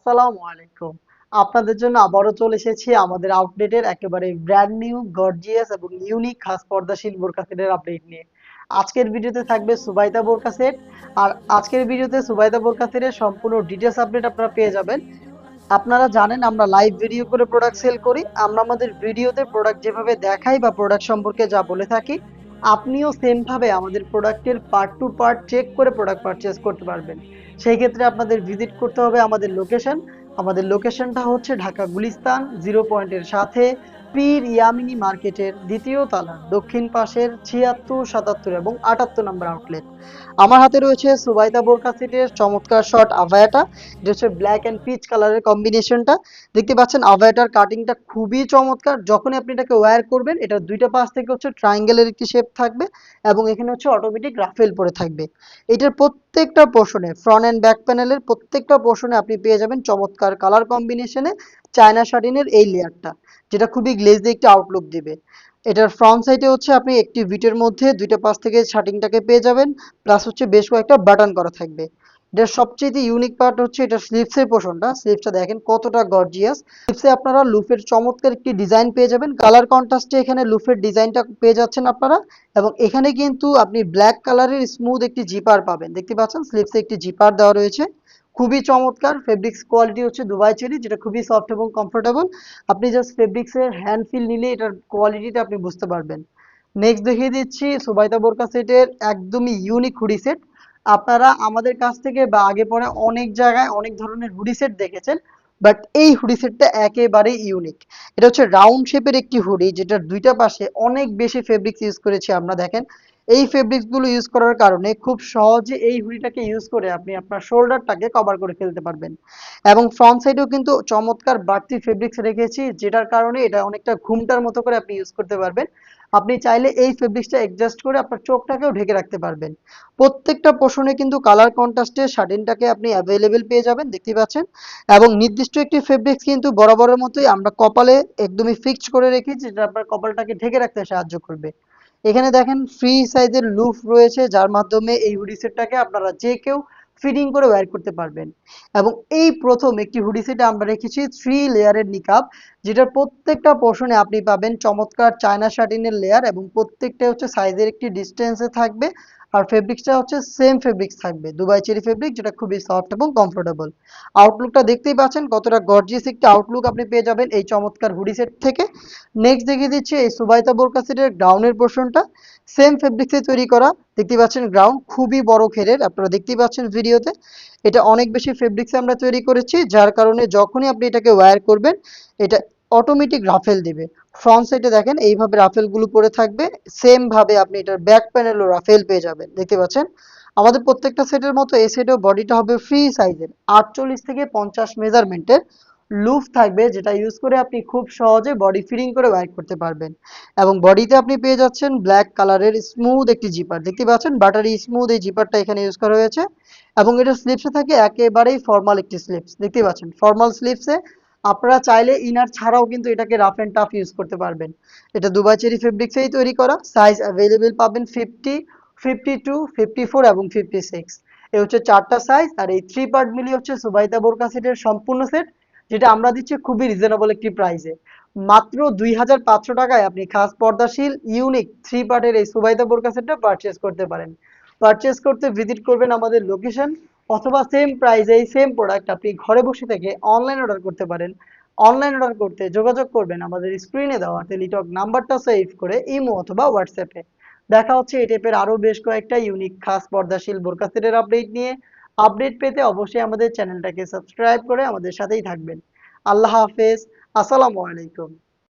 আসসালামু আলাইকুম। আপনাদের জন্য আবারও চলে এসেছি আমাদের আউটলেটের একেবারে ব্র্যান্ড নিউ গর্জিয়াস এবং ইউনিক খাস পর্দাশীল বোরকা সেটের আপডেট নিয়ে। আজকের ভিডিওতে থাকবে সুবাইদা বোরকা সেট। আর আজকের ভিডিওতে সুবাইদা বোরকা সেটের সম্পূর্ণ ডিটেলস আপডেট আপনারা পেয়ে যাবেন। আপনারা জানেন আমরা লাইভ ভিডিও করে প্রোডাক্ট সেল করি। আমরা আমাদের ভিডিওতে প্রোডাক্ট যেভাবে দেখাই বা প্রোডাক্ট সম্পর্কে যা বলে থাকি, আপনিও সেম ভাবে আমাদের প্রোডাক্টের পার্ট টু পার্ট চেক করে প্রোডাক্ট পারচেজ করতে পারবেন। সেই ক্ষেত্রে আপনাদের ভিজিট করতে হবে আমাদের লোকেশন। আমাদের লোকেশনটা হচ্ছে ঢাকা গুলিস্তান 0 পয়েন্টের সাথে পীর ইয়ামিনী মার্কেটের দ্বিতীয় তলার দক্ষিণ পাশের ৭৬, ৭৭ এবং ৭৮ নম্বর আউটলেট। আমার হাতে রয়েছে সুবাইদা বোরকা সেটের চমৎকার শর্ট আভায়াটা। এটা হচ্ছে ব্ল্যাক অ্যান্ড পিচ কালারের কম্বিনেশনটা। দেখতে পাচ্ছেন আভায়াটার কাটিংটা খুবই চমৎকার। যখনই আপনি এটাকে ওয়্যার করবেন, এটার দুইটা পাশ থেকে হচ্ছে ট্রায়াঙ্গেলের একটি শেপ থাকবে এবং এখানে হচ্ছে অটোমেটিক রাফেল পরে থাকবে। এটার প্রত্যেকটা পোর্শনে, ফ্রন্ট অ্যান্ড ব্যাক প্যানেলের প্রত্যেকটা পোর্শনে আপনি পেয়ে যাবেন চমৎকার কালার কম্বিনেশনে চায়না শাটিনের এই লেয়ারটা, যেটা খুবই গ্লেজি একটি আউটলুক দিবে। এটার ফ্রন্ট সাইডে হচ্ছে আপনি একটি বিটের মধ্যে দুইটা পাশ থেকে শার্টিংটাকে পেয়ে যাবেন, প্লাস হচ্ছে বেশ কয়েকটা বাটন করা থাকবে। এটার সবচেয়ে ইউনিক পার্ট হচ্ছে এটা স্লিভসের পোর্শনটা। স্লিভসটা দেখেন কতটা গর্জিয়াস। স্লিভসে আপনারা লুফের চমৎকার একটি ডিজাইন পেয়ে যাবেন, কালার কন্ট্রাস্টে এখানে লুফের ডিজাইনটা পেয়ে যাচ্ছেন আপনারা। এবং এখানে কিন্তু আপনি ব্ল্যাক কালারের স্মুথ একটি জিপার পাবেন। দেখতে পাচ্ছেন স্লিভসে একটি জিপার দেওয়া রয়েছে, খুবই চমৎকার। ফেব্রিক্স কোয়ালিটি হচ্ছে দুবাই চেরি, যেটা খুবই সফট এবং কমফোর্টেবল। আপনি জাস্ট ফেব্রিক্সের হ্যান্ড ফিল নিলে এটার কোয়ালিটিটা আপনি বুঝতে পারবেন। নেক্সট দেখিয়ে দিচ্ছি সুবাইদা বোরকা সেটের একদমই ইউনিক হুডি সেট। আপনারা আমাদের কাছ থেকে বা আগে পরে অনেক জায়গায় অনেক ধরনের হুডি সেট দেখেছেন, বাট এই হুডি সেটটা একেবারে ইউনিক। এটা হচ্ছে রাউন্ড শেপের একটি হুডি, যেটার দুইটা পাশে অনেক বেশি ফেব্রিক্স ইউজ করেছি আমরা। দেখেন এই ফেব্রিক্স গুলো ইউজ করার কারণে খুব সহজে এই হুডিটাকে ইউজ করে আপনি আপনার শোল্ডারটাকে কভার করে ফেলতে পারবেন। এবং ফ্রন্ট সাইডেও কিন্তু চমৎকার বাড়তি ফেব্রিক্স রেখেছি, যেটার কারণে এটা অনেকটা ঘুমটার মতো করে আপনি ইউজ করতে পারবেন। আপনি চাইলে এই ফেব্রিক্সটা অ্যাডজাস্ট করে আপনার চোখটাকেও ঢেকে রাখতে পারবেন। প্রত্যেকটা পোর্শনে কিন্তু কালার কন্ট্রাস্টে শাটিনটাকে আপনি অ্যাভেলেবেল পেয়ে যাবেন, দেখতে পাচ্ছেন। এবং নির্দিষ্ট একটি ফেব্রিক্স কিন্তু বরাবরের মতোই আমরা কপালে একদমই ফিক্সড করে রেখেছি, যেটা আপনার কপালটাকে ঢেকে রাখতে সাহায্য করবে। এখানে দেখেন ফ্রি সাইজের লুফ রয়েছে, যার মাধ্যমে এই হুডি সেটটাকে আপনারা যে কেউ ফিটিং করে ওয়্যার করতে পারবেন। এবং এই প্রথম একটি হুডি সেটে আমরা রেখেছি 3 লেয়ারের নিকাব, যেটার প্রত্যেকটা পোর্শনে আপনি পাবেন চমৎকার চায়না শাটিনের লেয়ার এবং প্রত্যেকটা হচ্ছে সাইজের একটি ডিস্টেন্সে থাকবে। আর ফেব্রিক্সটা হচ্ছে সেম ফেব্রিক্স থাকবে, দুবাই চেরি ফেব্রিক, যেটা খুবই সফট এবং কমফোর্টেবল। আউটলুকটা দেখতেই পাচ্ছেন কতটা গর্জিয়াস একটি আউটলুক আপনি পেয়ে যাবেন এই চমৎকার হুডি সেট থেকে। নেক্সট দেখিয়ে দিচ্ছি এই সুবাইতা বোরকা সেটের গ্রাউন্ডের পোর্শনটা। সেম ফেব্রিক্সে তৈরি করা, দেখতে পাচ্ছেন গ্রাউন্ড খুবই বড় ঘেরের, আপনারা দেখতেই পাচ্ছেন ভিডিওতে। এটা অনেক বেশি ফেব্রিক্সে আমরা তৈরি করেছি, যার কারণে যখনই আপনি এটাকে ওয়্যার করবেন, এটা অটোমেটিক রাফেল দিবে। ফ্রন্ট সাইডে দেখেন এইভাবে রাফেলগুলো পড়ে থাকবে। সেম ভাবে আপনি এটার ব্যাক প্যানেলও রাফেল পেয়ে যাবেন, দেখতে পাচ্ছেন। আমাদের প্রত্যেকটা সেটের মতো এই সেটেও বডিটা হবে ফ্রি সাইজের 48 থেকে 50 মেজারমেন্টের লুফ থাকবে, যেটা ইউজ করে আপনি খুব সহজে বডি ফিটিং করে ওয়্যার করতে পারবেন। এবং বডিতে আপনি পেয়ে যাচ্ছেন ব্ল্যাক কালারের স্মুথ একটি জিপার, দেখতে পাচ্ছেন বাটারি স্মুথ এই জিপারটা এখানে ইউজ করা হয়েছে। এবং এটা স্লিপসে থাকে একেবারেই ফর্মাল একটি স্লিপস, দেখতে পাচ্ছেন ফর্মাল স্লিপসে আপনারা চাইলে ইনার ছাড়াও কিন্তু এটাকে রাফ এন্ড টাফ ইউজ করতে পারবেন। এটা দুবাই চেরি ফেব্রিক্সেই তৈরি করা। সাইজ অ্যাভেলেবেল পাবেন 50, 52, 54 এবং 56। এই হচ্ছে চারটা সাইজ। আর এই 3 পার্ট মিলিয়ে হচ্ছে সুবাইতা বোরকা সেটের সম্পূর্ণ সেট, যেটা আমরা দিচ্ছি খুবই রিজনেবল একটি প্রাইসে। মাত্র 2500 টাকায় আপনি খাস পর্দাশীল ইউনিক 3 পার্টের এই সুবাইতা বোরকা সেটটা পারচেস করতে পারেন। পারচেস করতে ভিজিট করবেন আমাদের লোকেশন, অথবা সেম প্রাইসে এই সেম প্রোডাক্ট আপনি ঘরে বসে থেকে অনলাইন অর্ডার করতে পারেন। অনলাইন অর্ডার করতে যোগাযোগ করবেন আমাদের স্ক্রিনে দেওয়া টেলিটক নাম্বারটা সেভ করে ইমো অথবা হোয়াটসঅ্যাপে। দেখা হচ্ছে এই টাইপের আরো বেশ কয়েকটা ইউনিক খাস পর্দাশীল বোরকা সেটের আপডেট নিয়ে। আপডেট পেতে অবশ্যই আমাদের চ্যানেলটাকে সাবস্ক্রাইব করে আমাদের সাথেই থাকবেন। আল্লাহ হাফেজ। আসসালামু আলাইকুম।